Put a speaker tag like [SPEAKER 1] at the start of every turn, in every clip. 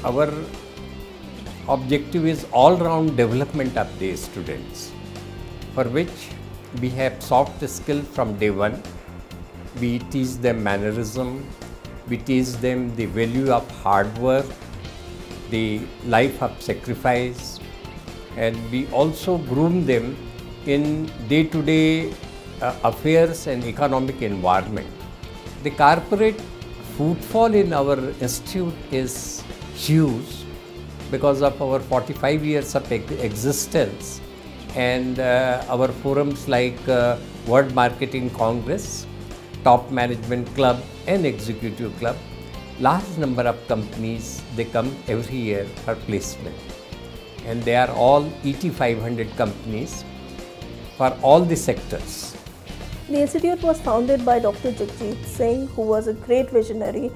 [SPEAKER 1] Our objective is all-round development of the students, for which we have soft skill from day one. We teach them mannerism, we teach them the value of hard work, the life of sacrifice, and we also groom them in day-to-day affairs and economic environment. The corporate footfall in our institute is huge because of our 45 years of existence and our forums like World Marketing Congress, Top Management Club and Executive Club. Large number of companies, they come every year for placement, and they are all ET 500 companies for all the sectors.
[SPEAKER 2] The institute was founded by Dr. Jagjit Singh, who was a great visionary,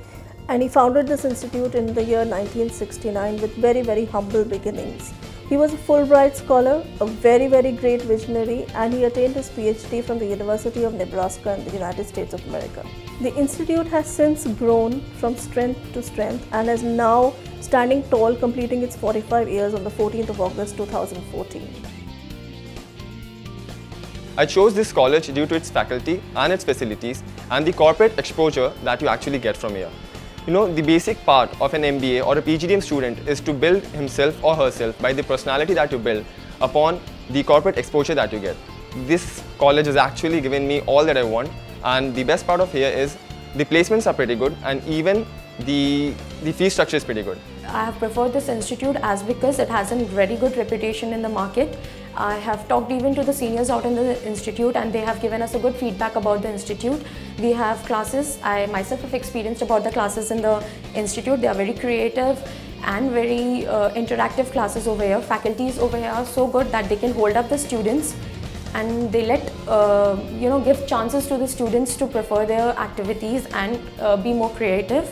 [SPEAKER 2] and he founded this institute in the year 1969 with very humble beginnings. He was a Fulbright scholar, a very great visionary, and he attained his PhD from the University of Nebraska in the United States of America. The institute has since grown from strength to strength and is now standing tall, completing its 45 years on the 14th of August 2014.
[SPEAKER 3] I chose this college due to its faculty and its facilities and the corporate exposure that you actually get from here. You know, the basic part of an MBA or a PGDM student is to build himself or herself by the personality that you build upon the corporate exposure that you get. This college has actually given me all that I want, and the best part of here is the placements are pretty good, and even the fee structure is pretty good.
[SPEAKER 4] I have preferred this institute because it has a very good reputation in the market. I have talked even to the seniors out in the institute, and they have given us a good feedback about the institute. We have classes, I myself have experienced about the classes in the institute. They are very creative and very interactive classes over here. Faculties over here are so good that they can hold up the students, and they let give chances to the students to prefer their activities and be more creative.